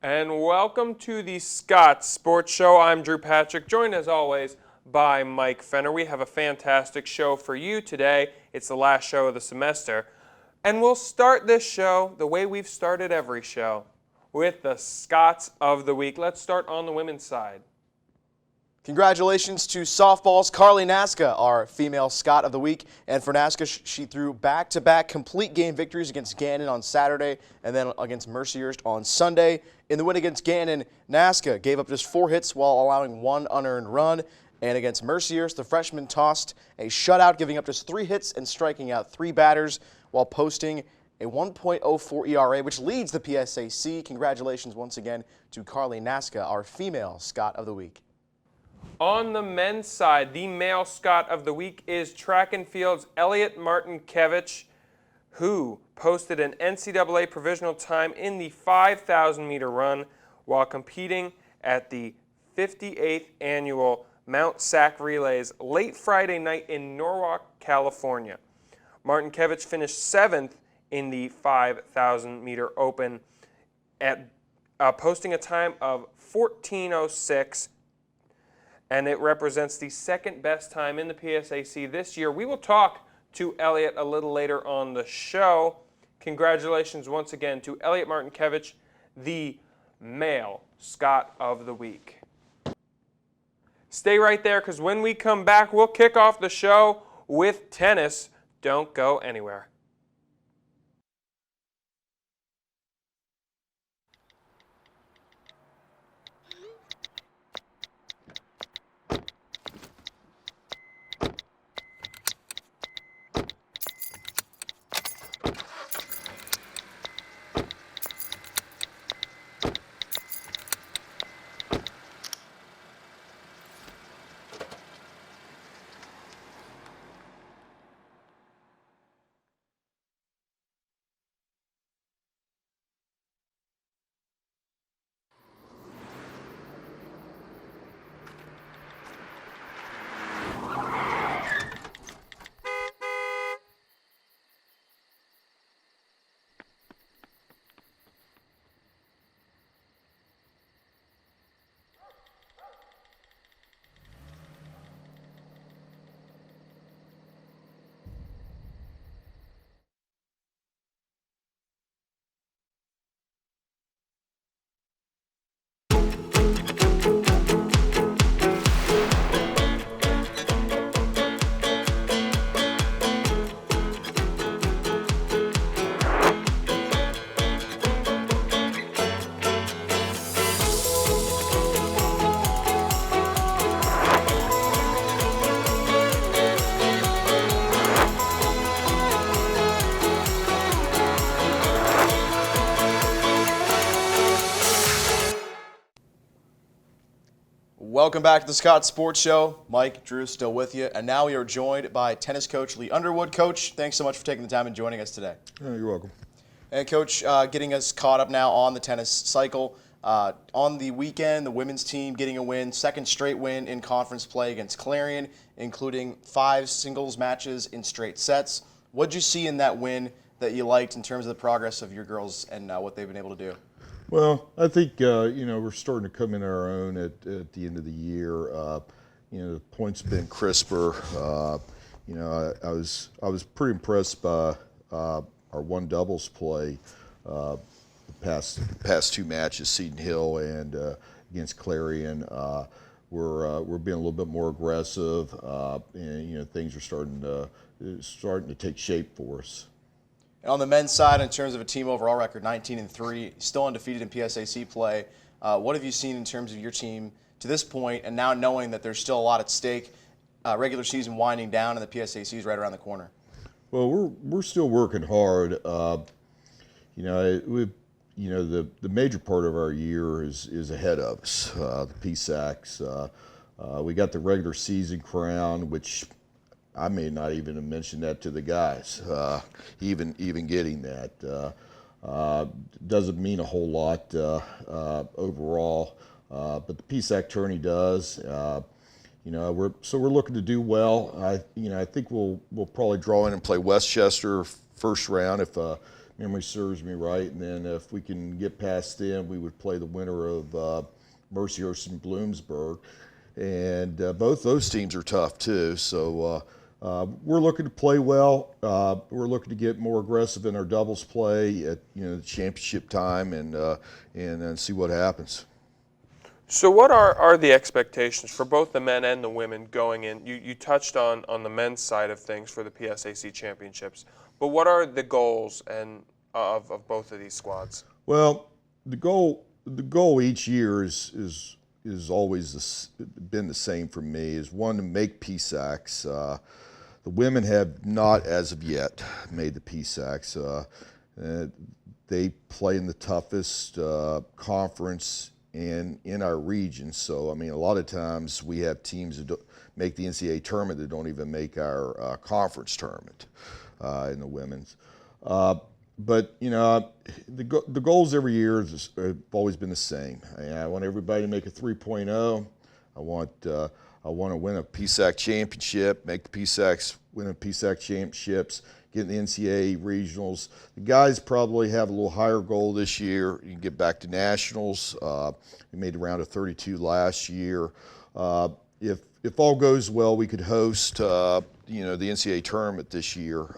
And welcome to the Scots Sports Show. I'm Drew Patrick, joined as always by Mike Fenner. We have a fantastic show for you today. It's the last show of the semester. And we'll start this show the way we've started every show, with the Scots of the Week. Let's start on the women's side. Congratulations to softball's Carly Naska, our female Scot of the Week. And for Naska, she threw back-to-back complete game victories against Gannon on Saturday and then against Mercyhurst on Sunday. In the win against Gannon, Naska gave up just 4 hits while allowing 1 unearned run. And against Mercyhurst, the freshman tossed a shutout, giving up just 3 hits and striking out 3 batters while posting a 1.04 ERA, which leads the PSAC. Congratulations once again to Carly Naska, our female Scot of the Week. On the men's side, the male Scot of the Week is track and field's Elliot Martinkevich, who posted an NCAA provisional time in the 5,000-meter run while competing at the 58th annual Mount Sac Relays late Friday night in Norwalk, California. Martinkevich finished 7th in the 5,000-meter open at posting a time of 14:06, and it represents the second best time in the PSAC this year. We will talk to Elliot a little later on the show. Congratulations once again to Elliot Martinkevich, the male Scot of the Week. Stay right there, because when we come back, we'll kick off the show with tennis. Don't go anywhere. Welcome back to the Scott Sports Show. Mike, Drew, still with you. And now we are joined by tennis coach Lee Underwood. Coach, thanks so much for taking the time and joining us today. You're welcome. And Coach, getting us caught up now on the tennis cycle. On the weekend, the women's team getting a win, second straight win in conference play against Clarion, including 5 singles matches in straight sets. What did you see in that win that you liked in terms of the progress of your girls and what they've been able to do? Well, I think we're starting to come in our own at the end of the year. The points have been crisper. I was pretty impressed by our one doubles play the past 2 matches, Seton Hill and against Clarion. We're being a little bit more aggressive, and things are starting to take shape for us. And on the men's side, in terms of a team overall record, 19-3, still undefeated in PSAC play. What have you seen in terms of your team to this point, and now knowing that there's still a lot at stake, regular season winding down and the PSAC is right around the corner? Well, we're still working hard. The major part of our year is ahead of us. The PSACs. We got the regular season crown, which I may not even have mentioned that to the guys, even getting that. Doesn't mean a whole lot overall, but the PSAC tourney does. We're looking to do well. I think we'll probably draw in and play Westchester first round if memory serves me right. And then if we can get past them, we would play the winner of Mercyhurst and Bloomsburg. And both those teams are tough too. So we're looking to play well. We're looking to get more aggressive in our doubles play at the championship time, and see what happens. So what are the expectations for both the men and the women going in? You touched on the men's side of things for the PSAC championships, but what are the goals of both of these squads? Well, the goal each year is always been the same for me, is one, to make PSACs. The women have not, as of yet, made the PSACs. They play in the toughest conference in our region. So, I mean, a lot of times we have teams that make the NCAA tournament that don't even make our conference tournament in the women's. But, the goals every year have always been the same. I want everybody to make a 3.0. I want to win a PSAC championship, make the PSACs, win a PSAC championships, get in the NCAA regionals. The guys probably have a little higher goal this year. You can get back to nationals. We made a round of 32 last year. If all goes well, we could host the NCAA tournament this year.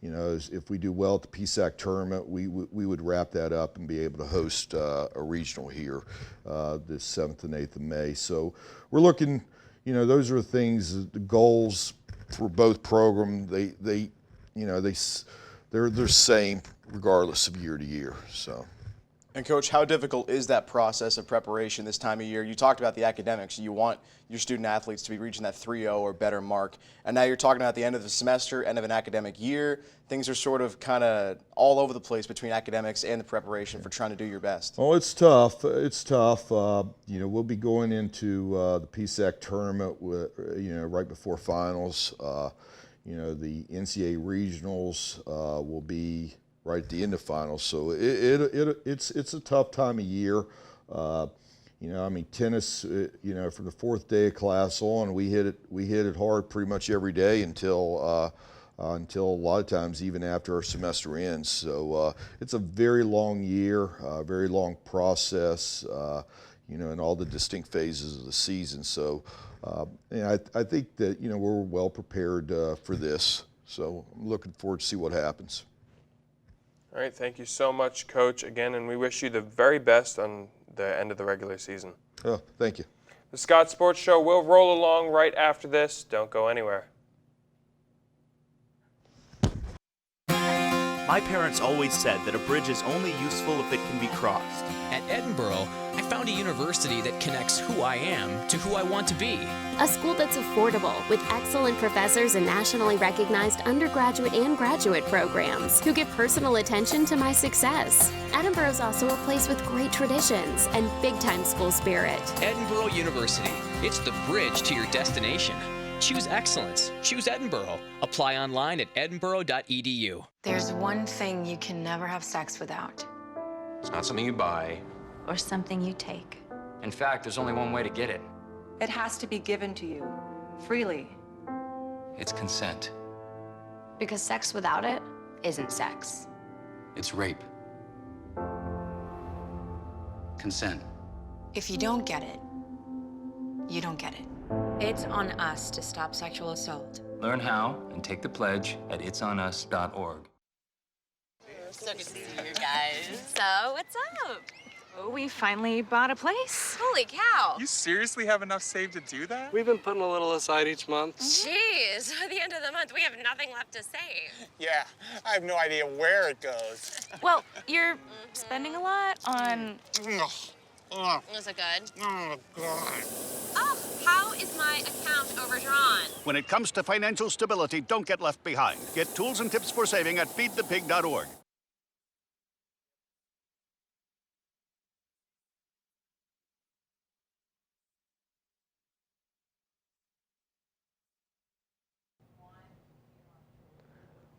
If we do well at the PSAC tournament, we would wrap that up and be able to host a regional here this 7th and 8th of May. So we're looking, those are things, the goals for both programs. They're the same regardless of year to year. So. And Coach, how difficult is that process of preparation this time of year? You talked about the academics. You want your student athletes to be reaching that 3.0 or better mark. And now you're talking about the end of the semester, end of an academic year. Things are sort of kind of all over the place between academics and the preparation for trying to do your best. Oh, it's tough. It's tough. We'll be going into the PSAC tournament right before finals. The NCAA regionals will be right at the end of finals, so it's a tough time of year. Tennis. From the 4th day of class on, we hit it hard pretty much every day until a lot of times even after our semester ends. So it's a very long year, very long process. In all the distinct phases of the season. So I think that we're well prepared for this. So I'm looking forward to see what happens. All right, thank you so much, Coach, again, and we wish you the very best on the end of the regular season. Oh, thank you. The Scots Sports Show will roll along right after this. Don't go anywhere. My parents always said that a bridge is only useful if it can be crossed. At Edinburgh, I found a university that connects who I am to who I want to be. A school that's affordable, with excellent professors and nationally recognized undergraduate and graduate programs who give personal attention to my success. Edinburgh's also a place with great traditions and big-time school spirit. Edinburgh University. It's the bridge to your destination. Choose excellence. Choose Edinburgh. Apply online at edinburgh.edu. There's one thing you can never have sex without. It's not something you buy. Or something you take. In fact, there's only one way to get it. It has to be given to you, freely. It's consent. Because sex without it isn't sex. It's rape. Consent. If you don't get it, you don't get it. It's on us to stop sexual assault. Learn how and take the pledge at itsonus.org. So good to see you guys. So, what's up? Oh, we finally bought a place. Holy cow. You seriously have enough saved to do that? We've been putting a little aside each month. Jeez, at the end of the month, we have nothing left to save. Yeah, I have no idea where it goes. Well, you're spending a lot on... Was it good? Oh, God. Oh, how is my account overdrawn? When it comes to financial stability, don't get left behind. Get tools and tips for saving at feedthepig.org.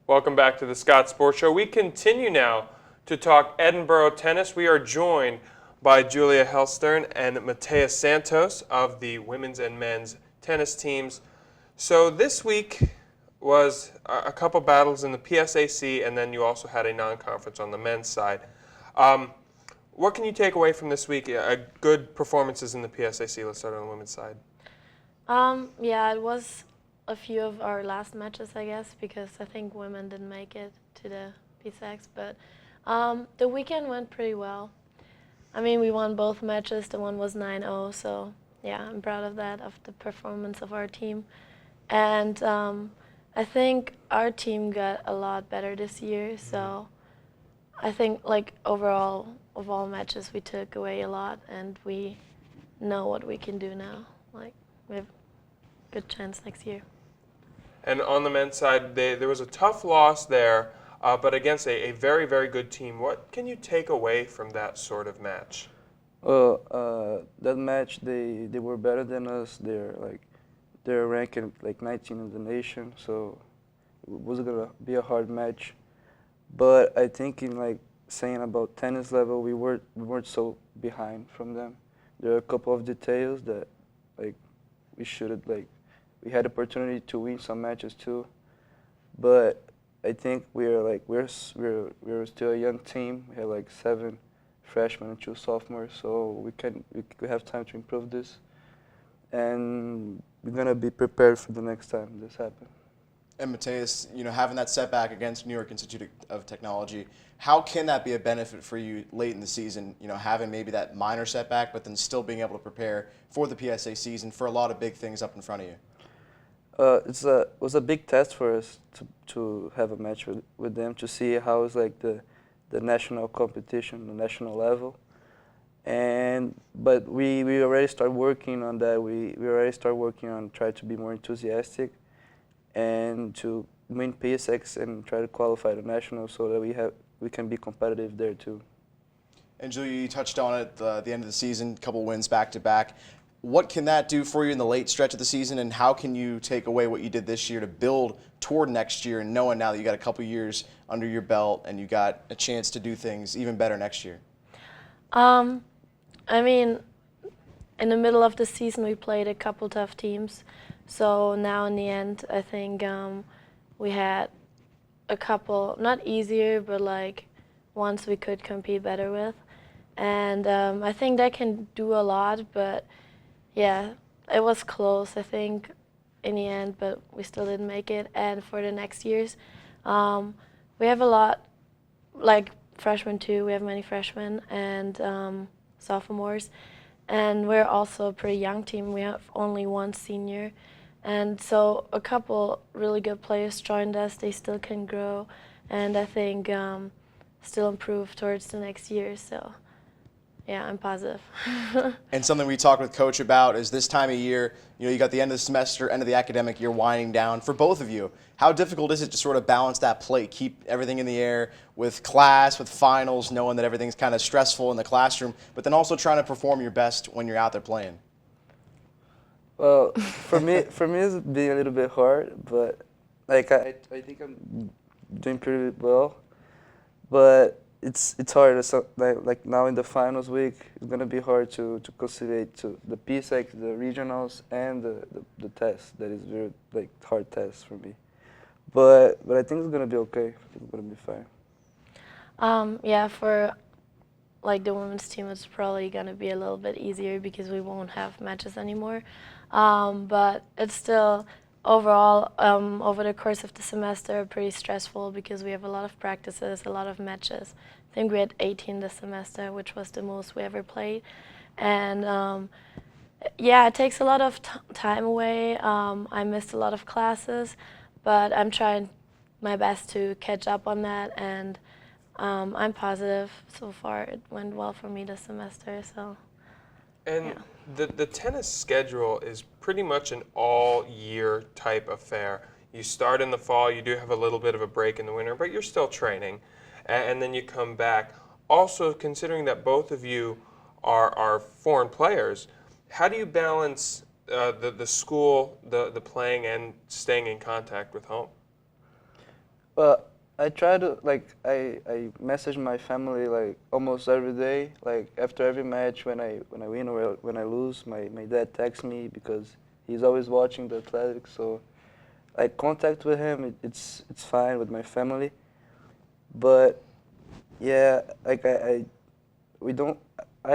Welcome back to the Scots Sports Show. We continue now to talk Edinburgh tennis. We are joined by Julia Hellstern and Matea Santos of the women's and men's tennis teams. So this week, was a couple battles in the PSAC, and then you also had a non-conference on the men's side. What can you take away from this week? Good performances in the PSAC. Let's start on the women's side. Yeah, it was a few of our last matches, I guess, because I think women didn't make it to the PSACs, but the weekend went pretty well. I mean, we won both matches. The one was 9-0, so yeah, I'm proud of that, of the performance of our team. And I think our team got a lot better this year, so I think like overall of all matches we took away a lot, and we know what we can do now. Like we have a good chance next year. And on the men's side, there was a tough loss there, but against a very, very good team. What can you take away from that sort of match? Well, that match, they were better than us. They're ranked like 19 in the nation, so it was gonna be a hard match. But I think in like saying about tennis level, we weren't so behind from them. There are a couple of details that like we should have we had opportunity to win some matches too. But I think we're still a young team. We have like 7 freshmen and 2 sophomores, so we have time to improve this, and we're gonna be prepared for the next time this happens. And Mateus, having that setback against New York Institute of Technology, how can that be a benefit for you late in the season? Having maybe that minor setback, but then still being able to prepare for the PSA season for a lot of big things up in front of you. It was a big test for us to have a match with them, to see how it's like the national competition, the national level. But we already started working on that. We already started working on trying to be more enthusiastic and to win PSX and try to qualify the national so that we can be competitive there too. And Julia, you touched on it at the end of the season, a couple wins back to back. What can that do for you in the late stretch of the season, and how can you take away what you did this year to build toward next year, and knowing now that you got a couple years under your belt and you got a chance to do things even better next year? I mean, in the middle of the season we played a couple tough teams, so now in the end I think we had a couple, not easier, but like ones we could compete better with, and I think that can do a lot. But yeah, it was close, I think, in the end, but we still didn't make it. And for the next years, we have a lot, like freshmen too. We have many freshmen and sophomores, and we're also a pretty young team. We have only 1 senior, and so a couple really good players joined us. They still can grow, and I think still improve towards the next year. So yeah, I'm positive. And something we talked with Coach about is this time of year, you got the end of the semester, end of the academic year winding down for both of you. How difficult is it to sort of balance that plate, keep everything in the air with class, with finals, knowing that everything's kind of stressful in the classroom, but then also trying to perform your best when you're out there playing? Well, for me it's been a little bit hard, but like I think I'm doing pretty well. But it's hard. So, like now in the finals week, it's gonna be hard to conciliate to the PSAC, the regionals, and the test. That is very hard test for me. But I think it's gonna be okay. I think it's gonna be fine. Yeah, for like the women's team, it's probably gonna be a little bit easier because we won't have matches anymore. But it's still overall over the course of the semester pretty stressful because we have a lot of practices, a lot of matches. I think we had 18 this semester, which was the most we ever played. And yeah, it takes a lot of time away. I missed a lot of classes, but I'm trying my best to catch up on that, and I'm positive so far. It went well for me this semester. So. And yeah. the tennis schedule is pretty much an all-year type affair. You start in the fall, you do have a little bit of a break in the winter, but you're still training, and then you come back. Also, considering that both of you are foreign players, how do you balance the school, the playing, and staying in contact with home? Well, I try to I message my family almost every day. Like after every match, when I win or when I lose, my dad texts me because he's always watching the athletics. So like contact with him. It's fine with my family, but yeah, like I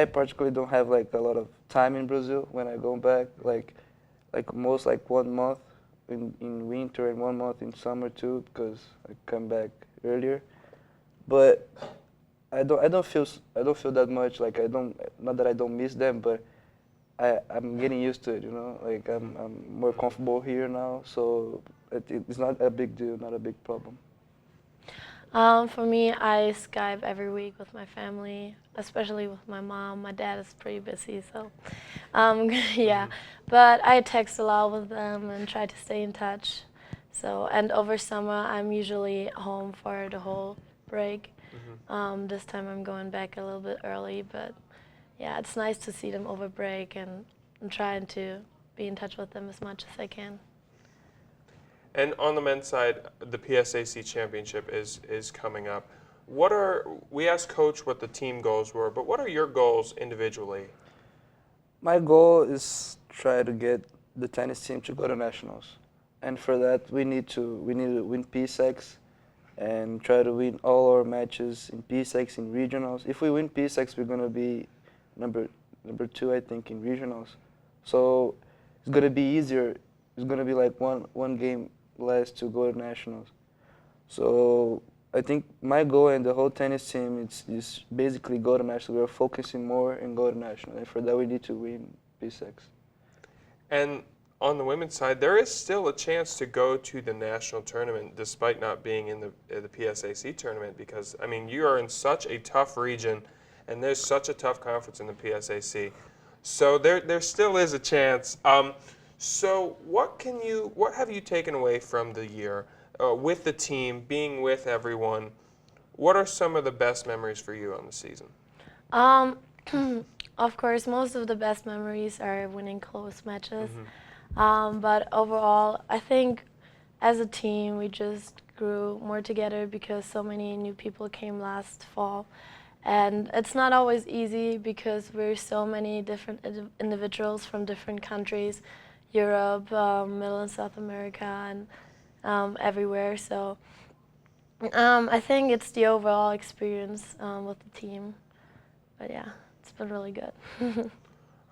particularly don't have like a lot of time in Brazil when I go back. Like most like 1 month in winter and 1 month in summer too, because I come back earlier. But I don't feel that much. Like not that I don't miss them, but I'm getting used to it. You know, like I'm more comfortable here now, so it's not a big deal, not a big problem. For me, I Skype every week with my family, especially with my mom. My dad is pretty busy, so yeah. But I text a lot with them and try to stay in touch. So, and over summer, I'm usually home for the whole break. This time I'm going back a little bit early, but yeah, it's nice to see them over break, and I'm trying to be in touch with them as much as I can. And on the men's side, the PSAC championship is coming up. We asked Coach what the team goals were, but what are your goals individually? My goal is try to get the tennis team to go to nationals, and for that we need to win P6 and try to win all our matches in P6 in regionals. If we win P6, we're gonna be number 2, I think, in regionals. So it's gonna be easier. It's gonna be like one game less to go to nationals. So I think my goal and the whole tennis team is basically go to nationals. We're focusing more and go to nationals, and for that we need to win P6. And on the women's side, there is still a chance to go to the national tournament despite not being in the PSAC tournament, because, I mean, you are in such a tough region and there's such a tough conference in the PSAC. So there still is a chance. So what have you taken away from the year with the team, being with everyone? What are some of the best memories for you on the season? Of course, most of the best memories are winning close matches. But overall, I think as a team, we just grew more together because so many new people came last fall. And it's not always easy because we're so many different individuals from different countries, Europe, Middle and South America, and everywhere. So I think it's the overall experience with the team. But yeah, it's been really good.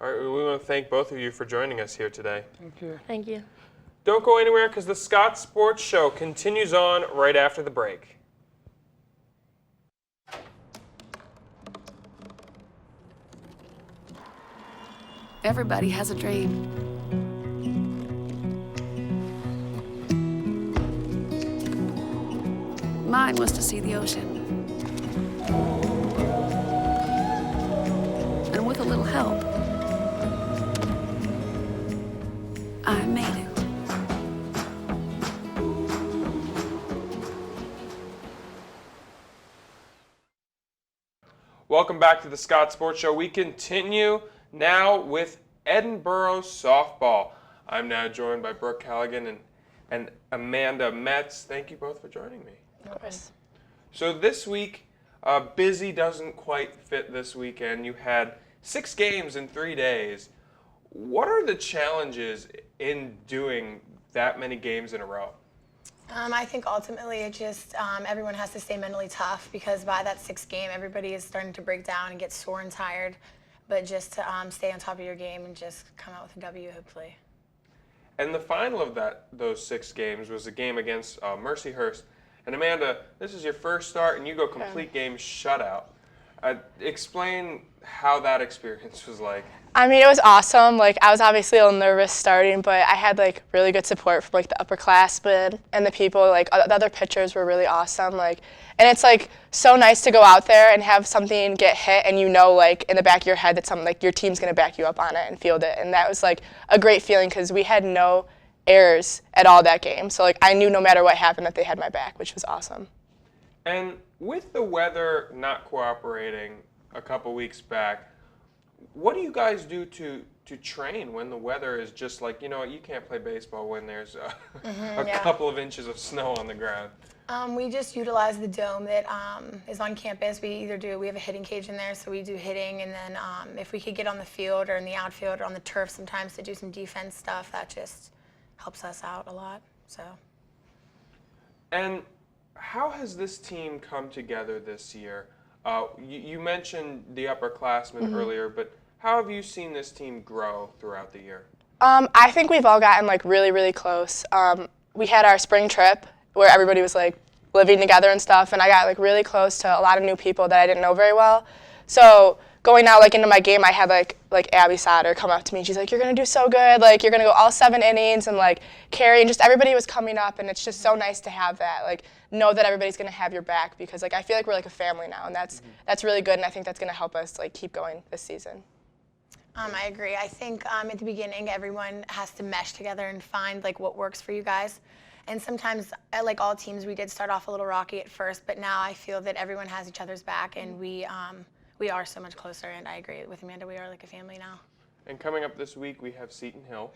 All right, we want to thank both of you for joining us here today. Thank you. Thank you. Don't go anywhere, because the Scots Sports Show continues on right after the break. Everybody has a dream. Mine was to see the ocean. And with a little help, I made it. Welcome back to the Scots Sports Show. We continue now with Edinburgh softball. I'm now joined by Brooke Callaghan and Amanda Metz. Thank you both for joining me. Of course. So this week, busy doesn't quite fit this weekend. You had 6 games in 3 days. What are the challenges in doing that many games in a row? I think ultimately it just everyone has to stay mentally tough, because by that 6th game, everybody is starting to break down and get sore and tired. But just to stay on top of your game and just come out with a W, hopefully. And the final of those 6 games was a game against Mercyhurst. And Amanda, this is your first start, and you go complete game shutout. Explain how that experience was like. I mean, it was awesome. Like, I was obviously a little nervous starting, but I had like really good support from like the upperclassmen and the people. Like, the other pitchers were really awesome. Like, and it's like so nice to go out there and have something get hit, and you know, like in the back of your head that something like your team's gonna back you up on it and field it. And that was like a great feeling because we had no errors at all that game. So like I knew no matter what happened that they had my back, which was awesome. And with the weather not cooperating a couple weeks back, what do you guys do to train when the weather is just like, you know, you can't play baseball when there's a couple of inches of snow on the ground? We just utilize the dome that is on campus. We have a hitting cage in there, so we do hitting, and then if we could get on the field or in the outfield or on the turf sometimes to do some defense stuff, that just helps us out a lot. So. And how has this team come together this year? You mentioned the upperclassmen earlier, but how have you seen this team grow throughout the year? I think we've all gotten like really, really close. We had our spring trip where everybody was like living together and stuff, and I got like really close to a lot of new people that I didn't know very well. So going out like into my game, I had like Abby Sauter come up to me and she's like, "You're gonna do so good, like you're gonna go all 7 innings," and like Carrie and just everybody was coming up, and it's just so nice to have that, like know that everybody's gonna have your back, because like I feel like we're like a family now, and that's really good, and I think that's gonna help us like keep going this season. I agree. I think at the beginning, everyone has to mesh together and find like what works for you guys. And sometimes, like all teams, we did start off a little rocky at first, but now I feel that everyone has each other's back, and we are so much closer. And I agree with Amanda. We are like a family now. And coming up this week, we have Seton Hill.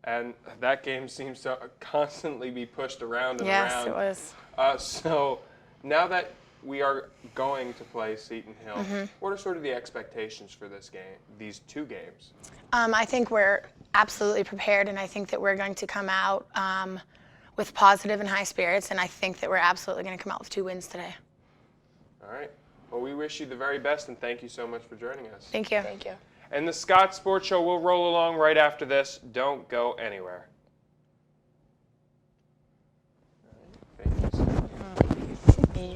And that game seems to constantly be pushed around and around. Yes, it was. So now that we are going to play Seton Hill, what are sort of the expectations for this game, these 2 games? I think we're absolutely prepared, and I think that we're going to come out with positive and high spirits, and I think that we're absolutely going to come out with 2 wins today. All right. Well, we wish you the very best, and thank you so much for joining us. Thank you. Thank you. And the Scots Sports Show will roll along right after this. Don't go anywhere.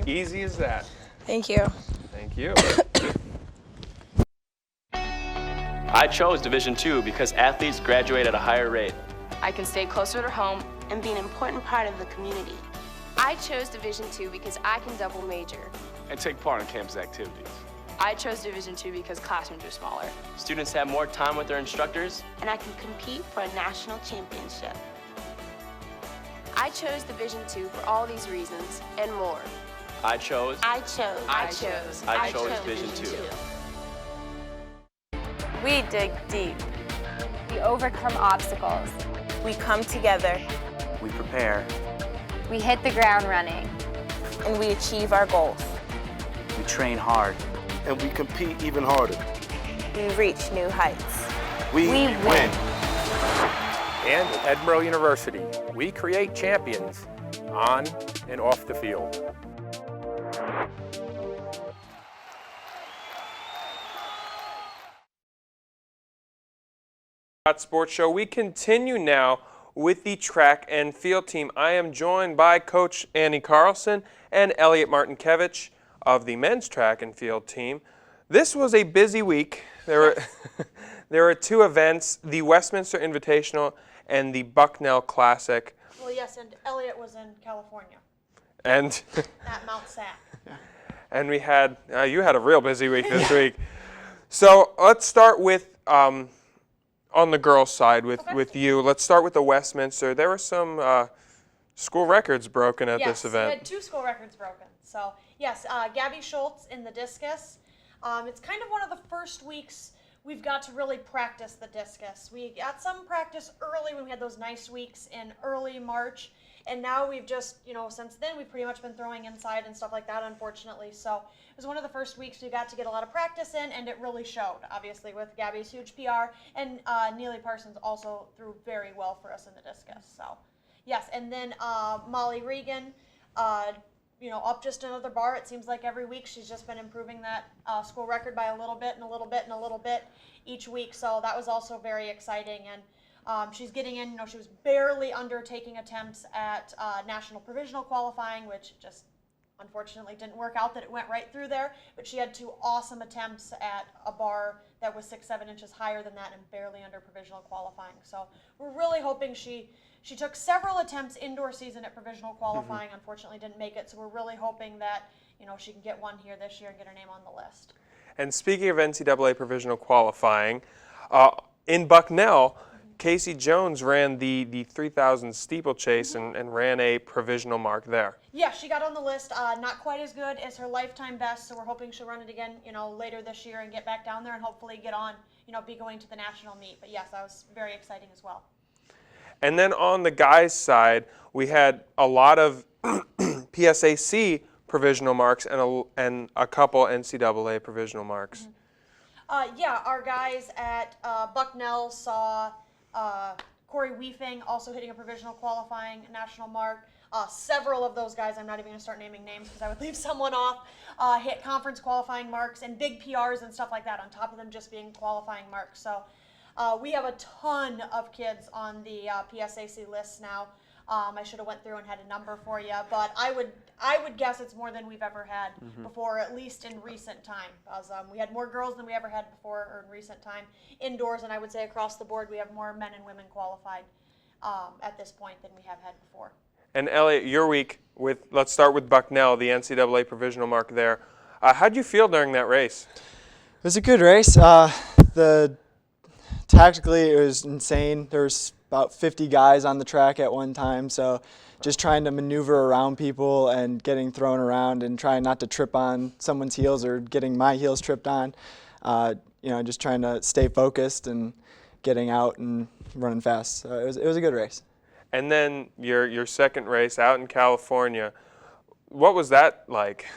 Easy as that. Thank you. Thank you. I chose Division II because athletes graduate at a higher rate. I can stay closer to home and be an important part of the community. I chose Division II because I can double major. And take part in campus activities. I chose Division II because classrooms are smaller. Students have more time with their instructors. And I can compete for a national championship. I chose Division II for all these reasons and more. I chose Division II. We dig deep. We overcome obstacles. We come together. We prepare. We hit the ground running. And we achieve our goals. We train hard. And we compete even harder. We reach new heights. We win. And at Edinburgh University, we create champions on and off the field. Sports Show. We continue now with the track and field team. I am joined by Coach Annie Carlson and Elliot Martinkevich of the men's track and field team. This was a busy week. There were 2 events, the Westminster Invitational and the Bucknell Classic. Well, yes, and Elliot was in California. And at Mount Sac. And we had, you had a real busy week this week. So let's start with, on the girls' side with you. Let's start with the Westminster. There were some school records broken at this event. Yes, we had 2 school records broken. So, yes, Gabby Schultz in the discus. It's kind of one of the first weeks we've got to really practice the discus. We got some practice early when we had those nice weeks in early March. And now we've just, since then we've pretty much been throwing inside and stuff like that, unfortunately. So it was one of the first weeks we got to get a lot of practice in, and it really showed, obviously, with Gabby's huge PR. And Neely Parsons also threw very well for us in the discus. So, yes, and then Molly Regan, up just another bar. It seems like every week she's just been improving that school record by a little bit and a little bit and a little bit each week. So that was also very exciting. And she's getting in, she was barely undertaking attempts at national provisional qualifying, which just unfortunately didn't work out that it went right through there. But she had 2 awesome attempts at a bar that was 6-7 inches higher than that and barely under provisional qualifying. So we're really hoping she took several attempts indoor season at provisional qualifying, unfortunately didn't make it. So we're really hoping that, she can get one here this year and get her name on the list. And speaking of NCAA provisional qualifying, in Bucknell, Casey Jones ran the 3,000 steeplechase and ran a provisional mark there. Yeah, she got on the list. Not quite as good as her lifetime best, so we're hoping she'll run it again, later this year and get back down there and hopefully get on, be going to the national meet. But yes, that was very exciting as well. And then on the guys' side, we had a lot of PSAC provisional marks and a couple NCAA provisional marks. Yeah, our guys at Bucknell saw Corey Weefing also hitting a provisional qualifying national mark. Several of those guys, I'm not even going to start naming names because I would leave someone off, hit conference qualifying marks and big PRs and stuff like that on top of them just being qualifying marks. So we have a ton of kids on the PSAC list now. I should have went through and had a number for you, but I would guess it's more than we've ever had before, at least in recent time. We had more girls than we ever had before, or in recent time, indoors, and I would say across the board we have more men and women qualified at this point than we have had before. And Elliot, your week let's start with Bucknell, the NCAA provisional mark there. How'd you feel during that race? It was a good race. Tactically, it was insane. There was about 50 guys on the track at one time, so just trying to maneuver around people and getting thrown around and trying not to trip on someone's heels or getting my heels tripped on. Just trying to stay focused and getting out and running fast. So it was a good race. And then your second race out in California, what was that like?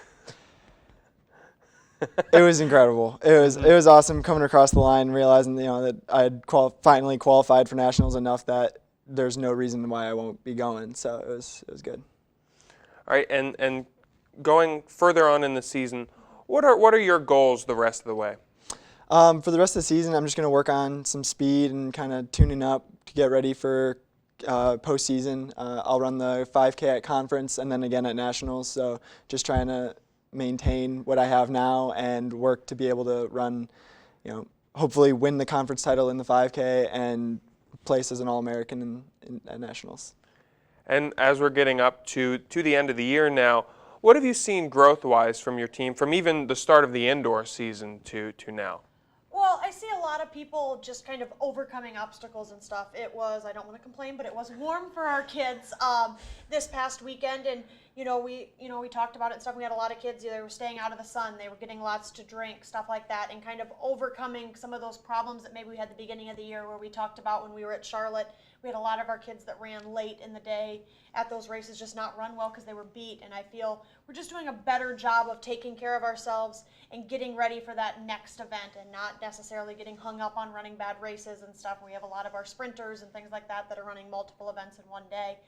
It was incredible. It was awesome coming across the line, realizing that I had finally qualified for nationals enough that there's no reason why I won't be going. So it was good. All right, and going further on in the season, what are your goals the rest of the way? For the rest of the season, I'm just going to work on some speed and kind of tuning up to get ready for postseason. I'll run the 5K at conference and then again at nationals. So just trying to maintain what I have now and work to be able to run, hopefully win the conference title in the 5K and place as an All-American at nationals. And as we're getting up to the end of the year now, what have you seen growth-wise from your team from even the start of the indoor season to now? Well, I see a lot of people just kind of overcoming obstacles and stuff. It was, I don't want to complain, but it was warm for our kids this past weekend, and we talked about it and stuff. We had a lot of kids, they were staying out of the sun, they were getting lots to drink, stuff like that, and kind of overcoming some of those problems that maybe we had at the beginning of the year where we talked about when we were at Charlotte. We had a lot of our kids that ran late in the day at those races just not run well because they were beat, and I feel we're just doing a better job of taking care of ourselves and getting ready for that next event and not necessarily getting hung up on running bad races and stuff. We have a lot of our sprinters and things like that that are running multiple events in one day.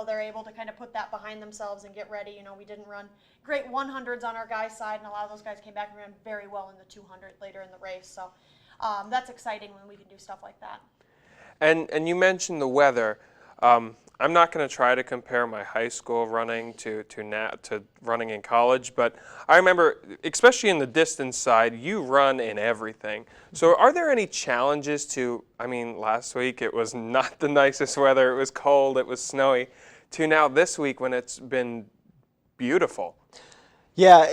They're able to kind of put that behind themselves and get ready. We didn't run great 100s on our guys' side, and a lot of those guys came back and ran very well in the 200 later in the race. So that's exciting when we can do stuff like that. And you mentioned the weather. I'm not going to try to compare my high school running to running in college, but I remember, especially in the distance side, you run in everything. So are there any challenges last week it was not the nicest weather, it was cold, it was snowy, to now this week when it's been beautiful? Yeah,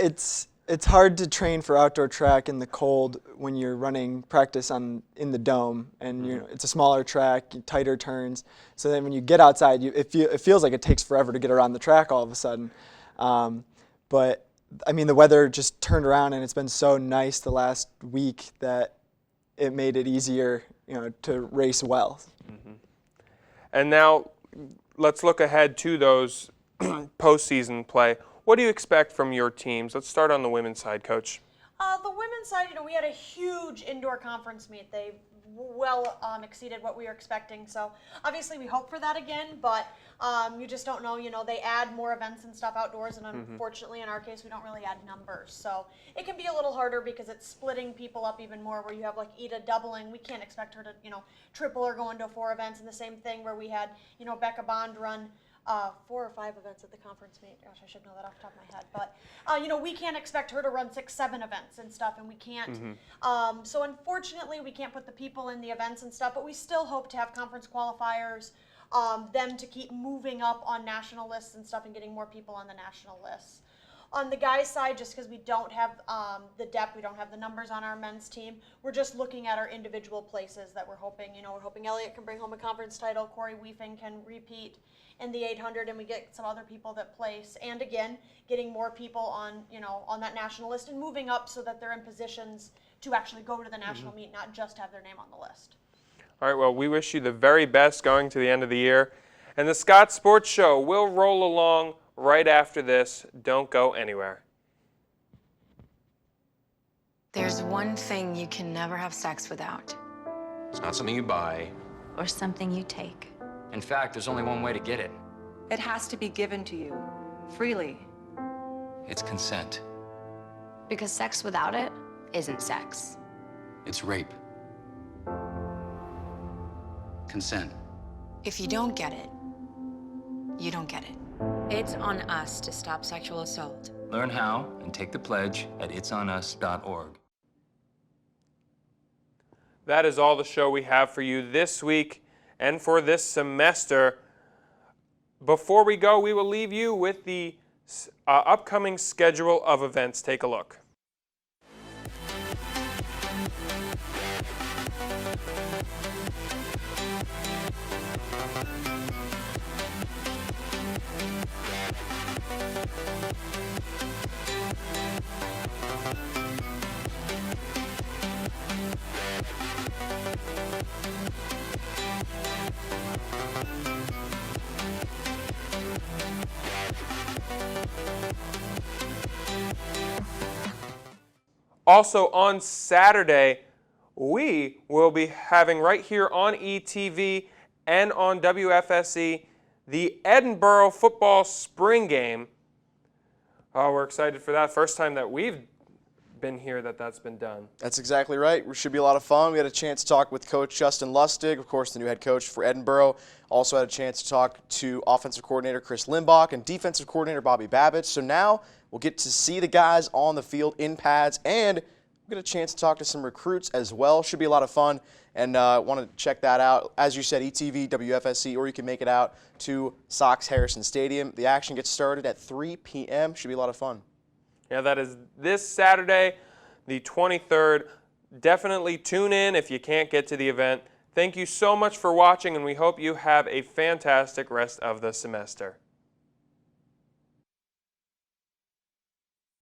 it's hard to train for outdoor track in the cold when you're running practice in the dome, and it's a smaller track, tighter turns. So then when you get outside, it feels like it takes forever to get around the track all of a sudden. But the weather just turned around, and it's been so nice the last week that it made it easier, to race well. And now let's look ahead to those postseason play. What do you expect from your teams? Let's start on the women's side, Coach. The women's side, we had a huge indoor conference meet. They well exceeded what we were expecting. So obviously we hope for that again, but you just don't know. They add more events and stuff outdoors, and unfortunately in our case we don't really add numbers. So it can be a little harder because it's splitting people up even more, where you have like Ida doubling. We can't expect her to triple or go into 4 events, and the same thing where we had Becca Bond run 4 or 5 events at the conference meet. Gosh, I should know that off the top of my head. But, we can't expect her to run 6, 7 events and stuff, and we can't. So unfortunately, we can't put the people in the events and stuff, but we still hope to have conference qualifiers, them to keep moving up on national lists and stuff and getting more people on the national lists. On the guys' side, just because we don't have the depth, we don't have the numbers on our men's team, we're just looking at our individual places that we're hoping. We're hoping Elliot can bring home a conference title, Corey Weefing can repeat in the 800, and we get some other people that place. And again, getting more people on, on that national list and moving up so that they're in positions to actually go to the national meet, not just have their name on the list. All right, well, we wish you the very best going to the end of the year. And the Scots Sports Show will roll along right after this. Don't go anywhere. There's one thing you can never have sex without. It's not something you buy. or something you take. In fact, there's only one way to get it. It has to be given to you, freely. It's consent. Because sex without it isn't sex. It's rape. Consent. If you don't get it, you don't get it. It's on us to stop sexual assault. Learn how and take the pledge at itsonus.org. That is all the show we have for you this week and for this semester. Before we go, we will leave you with the upcoming schedule of events. Take a look. Also on Saturday, we will be having right here on ETV and on WFSE the Edinburgh football spring game. Oh, we're excited for that. First time that we've been here that's been done. That's exactly right. It should be a lot of fun. We had a chance to talk with Coach Justin Lustig, of course, the new head coach for Edinburgh. Also had a chance to talk to offensive coordinator Chris Limbach and defensive coordinator Bobby Babbitt. So now we'll get to see the guys on the field in pads, and we'll get a chance to talk to some recruits as well. Should be a lot of fun, and want to check that out. As you said, ETV, WFSC, or you can make it out to Sox Harrison Stadium. The action gets started at 3 p.m. Should be a lot of fun. Yeah, that is this Saturday, the 23rd. Definitely tune in if you can't get to the event. Thank you so much for watching, and we hope you have a fantastic rest of the semester.